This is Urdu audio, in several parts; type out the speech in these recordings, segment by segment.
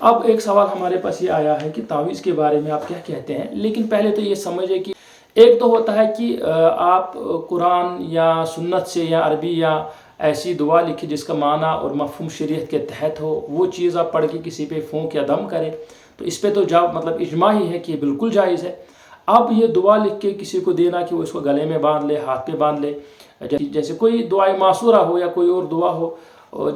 اب ایک سوال ہمارے پاس یہ آیا ہے کہ تعویذ کے بارے میں آپ کیا کہتے ہیں، لیکن پہلے تو یہ سمجھے کہ ایک تو ہوتا ہے کہ آپ قرآن یا سنت سے یا عربی یا ایسی دعا لکھی جس کا معنی اور مفہوم شریعت کے تحت ہو، وہ چیز آپ پڑھ کے کسی پہ پھونک یا دم کریں تو اس پہ تو مطلب اجماع ہی ہے کہ یہ بالکل جائز ہے۔ اب یہ دعا لکھ کے کسی کو دینا کہ وہ اس کو گلے میں باندھ لے، ہاتھ پہ باندھ لے، جیسے کوئی دعائے معصورہ ہو یا کوئی اور دعا ہو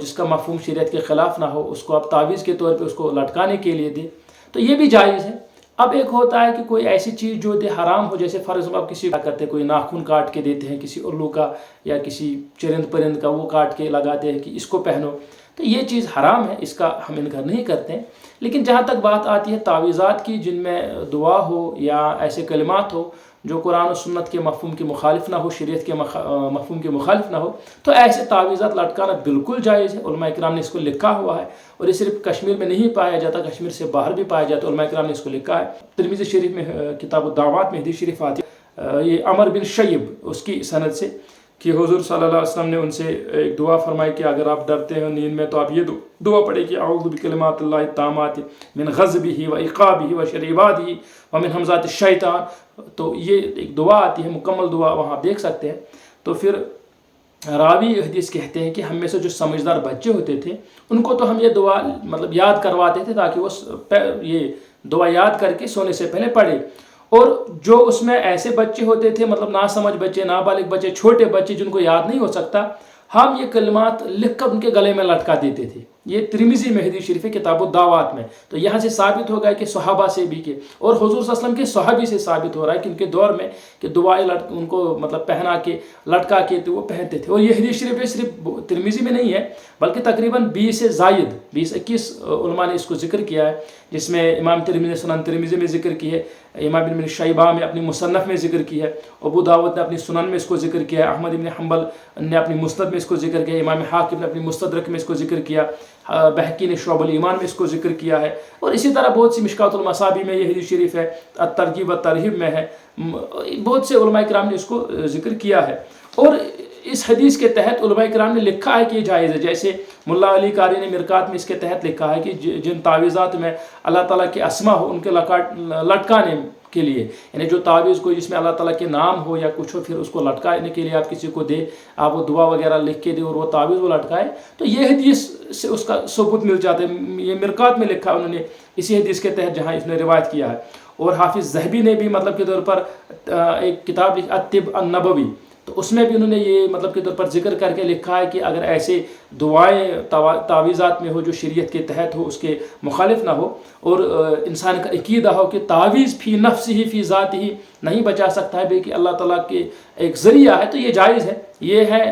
جس کا مفہوم شریعت کے خلاف نہ ہو، اس کو آپ تعویذ کے طور پہ اس کو لٹکانے کے لیے دیں تو یہ بھی جائز ہے۔ اب ایک ہوتا ہے کہ کوئی ایسی چیز جو حرام ہو، جیسے فرض آپ کسی کا کرتے کوئی ناخن کاٹ کے دیتے ہیں کسی الو کا یا کسی چرند پرند کا، وہ کاٹ کے لگاتے ہیں کہ اس کو پہنو، تو یہ چیز حرام ہے، اس کا ہم انکار نہیں کرتے ہیں۔ لیکن جہاں تک بات آتی ہے تعویذات کی جن میں دعا ہو یا ایسے کلمات ہو جو قرآن و سنت کے مفہوم کے مخالف نہ ہو، شریعت کے مفہوم کے مخالف نہ ہو، تو ایسے تعویذات لٹکانا بالکل جائز ہے۔ علماء کرام نے اس کو لکھا ہوا ہے، اور یہ صرف کشمیر میں نہیں پایا جاتا، کشمیر سے باہر بھی پایا جاتا، علماء کرام نے اس کو لکھا ہے۔ ترمذی شریف میں کتاب الدعوات میں حدیث شریف آتی ہے، یہ عمر بن شیب اس کی سند سے کہ حضور صلی اللہ علیہ وسلم نے ان سے ایک دعا فرمائی کہ اگر آپ ڈرتے ہیں نیند میں تو آپ یہ دعا پڑھیں کہ اعوذ بکلمات اللہ التامات من غضبہ و عقابہ و شر عبادہ ومن ہمزات الشیطان، تو یہ ایک دعا آتی ہے، مکمل دعا وہاں دیکھ سکتے ہیں۔ تو پھر راوی حدیث کہتے ہیں کہ ہم میں سے جو سمجھدار بچے ہوتے تھے ان کو تو ہم یہ دعا مطلب یاد کرواتے تھے تاکہ وہ یہ دعا یاد کر کے سونے سے پہلے پڑھے، اور جو اس میں ایسے بچے ہوتے تھے مطلب ناسمجھ بچے، نابالغ بچے، چھوٹے بچے جن کو یاد نہیں ہو سکتا، ہم یہ کلمات لکھ کر ان کے گلے میں لٹکا دیتے تھے۔ یہ ترمذی میں حدیث شریف ہے کتاب الدعوات میں۔ تو یہاں سے ثابت ہو گیا کہ صحابہ سے بھی کہ اور حضور صلی اللہ علیہ وسلم کے صحابی سے ثابت ہو رہا ہے کہ ان کے دور میں کہ دعائیں ان کو مطلب پہنا کے لٹکا کے تو وہ پہنتے تھے۔ اور یہ حدیث شریف صرف ترمذی میں نہیں ہے بلکہ تقریباً 20 سے زائد 20-21 علماء نے اس کو ذکر کیا ہے، جس میں امام ترمذی نے سنن ترمذی میں ذکر کی ہے، امام ابن شیبہ میں اپنی مصنف میں ذکر کی ہے، ابو داود نے اپنی سنن میں اس کو ذکر کیا ہے، احمد ابن حنبل نے اپنی مسند میں اس کو ذکر کیا، امام حاکم نے اپنی مستدرک میں اس کو ذکر کیا، بہقی نے شعب الایمان میں اس کو ذکر کیا ہے، اور اسی طرح بہت سی مشکات المصابیح میں یہ حدیث شریف ہے، الترغیب والترہیب میں ہے، بہت سے علماء کرام نے اس کو ذکر کیا ہے۔ اور اس حدیث کے تحت علماء کرام نے لکھا ہے کہ یہ جائز ہے، جیسے ملا علی قاری نے مرکات میں اس کے تحت لکھا ہے کہ جن تعویذات میں اللہ تعالیٰ کے اسما ہو ان کے لٹکانے کے لیے، یعنی جو تعویذ کوئی جس میں اللہ تعالیٰ کے نام ہو یا کچھ ہو، پھر اس کو لٹکانے کے لیے آپ کسی کو دے، آپ وہ دعا وغیرہ لکھ کے دے اور وہ تعویذ وہ لٹکائے، تو یہ حدیث سے اس کا ثبوت مل جاتا ہے۔ یہ مرکات میں لکھا ہے انہوں نے اسی حدیث کے تحت جہاں اس نے روایت کیا ہے۔ اور حافظ ذہبی نے بھی مطلب کے طور پر ایک کتاب لکھی الطب النبوی، تو اس میں بھی انہوں نے یہ مطلب کے طور پر ذکر کر کے لکھا ہے کہ اگر ایسے دعائیں تعویذات میں ہو جو شریعت کے تحت ہو، اس کے مخالف نہ ہو، اور انسان کا عقیدہ ہو کہ تعویذ فی نفسہ فی ذاتہ نہیں بچا سکتا ہے بلکہ اللہ تعالیٰ کے ایک ذریعہ ہے، تو یہ جائز ہے۔ یہ ہے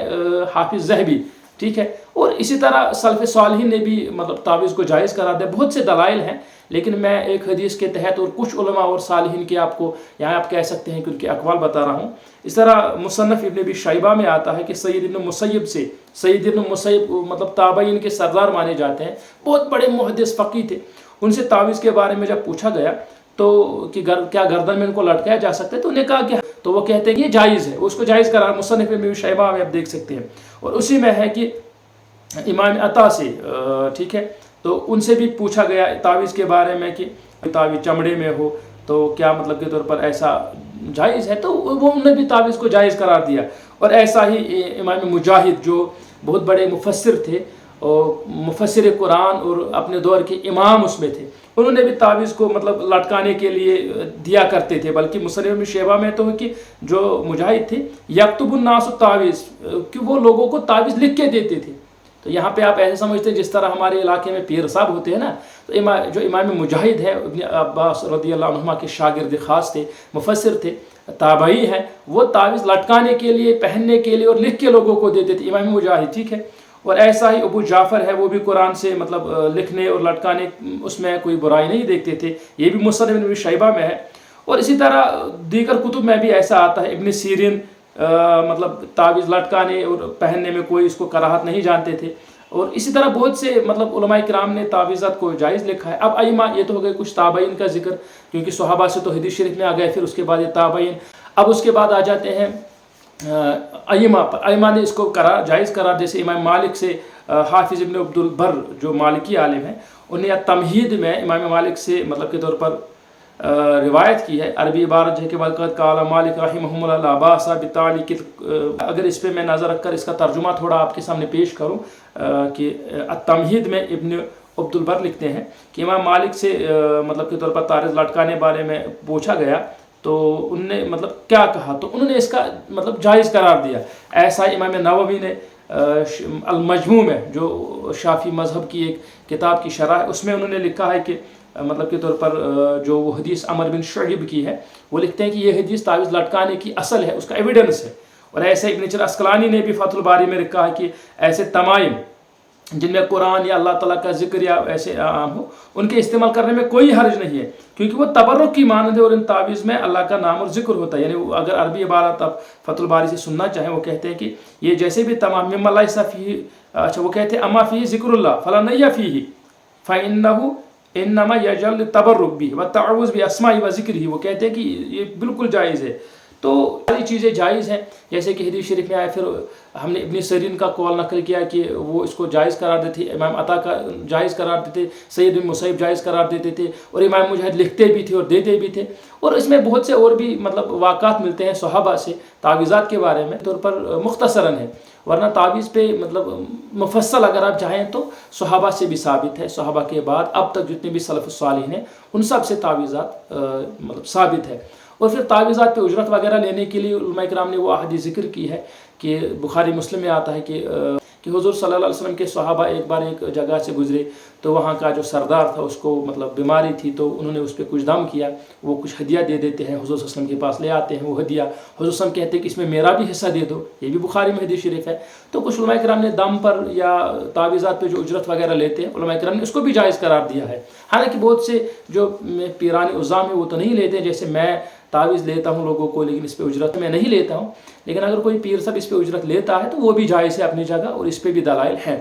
حافظ ذہبی، ٹھیک ہے۔ اور اسی طرح سلف صالحین نے بھی مطلب تعویذ کو جائز قرار دیا، بہت سے دلائل ہیں، لیکن میں ایک حدیث کے تحت اور کچھ علماء اور صالحین کے آپ کو یہاں آپ کہہ سکتے ہیں کہ ان کے اقوال بتا رہا ہوں۔ اس طرح مصنف ابن ابی شیبہ میں آتا ہے کہ سید ابن مسیب سے، سید ابن مسیب مطلب تابعین کے سردار مانے جاتے ہیں، بہت بڑے محدث فقیہ تھے، ان سے تعویذ کے بارے میں جب پوچھا گیا تو کہ کیا گردن میں ان کو لٹکایا جا سکتا ہے، تو انہیں کہا کہ تو وہ کہتے ہیں کہ یہ جائز ہے، اس کو جائز قرار مصنف ابن ابی شیبہ میں آپ دیکھ سکتے ہیں۔ اور اسی میں ہے کہ امام عطا سے، ٹھیک ہے، تو ان سے بھی پوچھا گیا تعویذ کے بارے میں کہ تعویذ چمڑے میں ہو تو کیا مطلب کے طور پر ایسا جائز ہے، تو وہ انہوں نے بھی تعویذ کو جائز قرار دیا۔ اور ایسا ہی امام مجاہد جو بہت بڑے مفسر تھے اور مفسر قرآن اور اپنے دور کے امام اس میں تھے، انہوں نے بھی تعویذ کو مطلب لٹکانے کے لیے دیا کرتے تھے، بلکہ مصنف ابن شیبہ میں تو ہے کہ جو مجاہد تھے یکتب الناس التعویذ، کہ وہ لوگوں کو تعویذ لکھ کے دیتے تھے۔ تو یہاں پہ آپ ایسے سمجھتے ہیں جس طرح ہمارے علاقے میں پیر صاحب ہوتے ہیں نا، تو جو امام مجاہد ہے ابن عباس رضی اللہ عنہما کے شاگرد خاص تھے، مفسر تھے، تابعی ہیں، وہ تعویذ لٹکانے کے لیے، پہننے کے لیے اور لکھ کے لوگوں کو دیتے تھے، امام مجاہد، ٹھیک ہے۔ اور ایسا ہی ابو جعفر ہے، وہ بھی قرآن سے مطلب لکھنے اور لٹکانے اس میں کوئی برائی نہیں دیکھتے تھے، یہ بھی مصنف ابن شیبہ میں ہے۔ اور اسی طرح دیگر کتب میں بھی ایسا آتا ہے، ابن سیرین مطلب تعویذ لٹکانے اور پہننے میں کوئی اس کو کراہت نہیں جانتے تھے۔ اور اسی طرح بہت سے مطلب علماء کرام نے تعویذات کو جائز لکھا ہے۔ اب ائمہ، یہ تو ہو گئے کچھ تابعین کا ذکر، کیونکہ صحابہ سے تو حدیث شریف میں آ گئے، پھر اس کے بعد یہ تابعین، اب اس کے بعد آ جاتے ہیں ائمہ پر۔ ائمہ نے اس کو جائز قرار، جیسے امام مالک سے حافظ ابن عبد البر جو مالکی عالم ہیں، انہیں تمہید میں امام مالک سے مطلب کے طور پر روایت کی ہے. عربی عبارت جو ہے کہ وقت قال مالک رحمہ اللہ لا باس بتعلیق. اگر اس پہ میں نظر رکھ کر اس کا ترجمہ تھوڑا آپ کے سامنے پیش کروں کہ التمہید میں ابن عبد البر لکھتے ہیں کہ امام مالک سے مطلب کے طور پر تارز لٹکانے بارے میں پوچھا گیا تو انہوں نے مطلب کیا کہا تو انہوں نے اس کا مطلب جائز قرار دیا. ایسا امام نووی نے المجموع میں جو شافعی مذہب کی ایک کتاب کی شرح ہے اس میں انہوں نے لکھا ہے کہ مطلب کے طور پر جو وہ حدیث عمر بن شعیب کی ہے وہ لکھتے ہیں کہ یہ حدیث تعویذ لٹکانے کی اصل ہے، اس کا ایویڈنس ہے. اور ایسے ابن حجر عسقلانی نے بھی فتح الباری میں لکھا ہے کہ ایسے تمائم جن میں قرآن یا اللہ تعالیٰ کا ذکر یا ایسے عام ہو ان کے استعمال کرنے میں کوئی حرج نہیں ہے، کیونکہ وہ تبرک کی مانند ہے اور ان تعویذ میں اللہ کا نام اور ذکر ہوتا ہے. یعنی اگر عربی عبارت آپ فتح الباری سے سننا چاہیں وہ کہتے ہیں کہ یہ جیسے بھی تمام مما لیس فیہ، اچھا وہ کہتے ہیں اما فیہ ذکر اللہ فلا نیہ فیہ فإنہ انما یجعل تبرک بھی والتعوذ باسماء و ذکرہ. وہ کہتے ہیں کہ یہ بالکل جائز ہے. تو ساری چیزیں جائز ہیں، جیسے کہ حدیث شریف میں آیا. پھر ہم نے ابن سیرین کا قول نقل کیا کہ وہ اس کو جائز قرار دیتے تھے، امام عطا کا جائز قرار دیتے، سید بن مسیب جائز قرار دیتے تھے، اور امام مجاہد لکھتے بھی تھے اور دیتے بھی تھے. اور اس میں بہت سے اور بھی مطلب واقعات ملتے ہیں صحابہ سے تعویذات کے بارے میں طور پر مختصراً ہے، ورنہ تعویذ پہ مطلب مفصل اگر آپ چاہیں تو صحابہ سے بھی ثابت ہے. صحابہ کے بعد اب تک جتنے بھی سلف الصالحین ہیں ان سب سے تعویذات مطلب ثابت ہے. اور پھر تعویذات پہ اجرت وغیرہ لینے کے لیے علماء کرام نے وہ احادیث ذکر کی ہے کہ بخاری مسلم میں آتا ہے کہ حضور صلی اللہ علیہ وسلم کے صحابہ ایک بار ایک جگہ سے گزرے تو وہاں کا جو سردار تھا اس کو مطلب بیماری تھی تو انہوں نے اس پہ کچھ دم کیا. وہ کچھ ہدیہ دے دیتے ہیں، حضور صلی اللہ علیہ وسلم کے پاس لے آتے ہیں وہ ہدیہ. حضور صلی اللہ علیہ وسلم کہتے ہیں کہ اس میں میرا بھی حصہ دے دو، یہ بھی بخاری میں حدیث شریف ہے. تو کچھ علماء کرام نے دم پر یا تعویذات پہ جو اجرت وغیرہ لیتے ہیں علماء کرام نے اس کو بھی جائز قرار دیا ہے. حالانکہ بہت سے جو پیران عظام ہیں وہ تو نہیں لیتے، جیسے میں تعویذ لیتا ہوں لوگوں کو لیکن اس پہ اجرت میں نہیں لیتا ہوں. لیکن اگر کوئی پیر صاحب اس پہ اجرت لیتا ہے تو وہ بھی جائز ہے اپنی جگہ اور اس پہ بھی دلائل ہیں.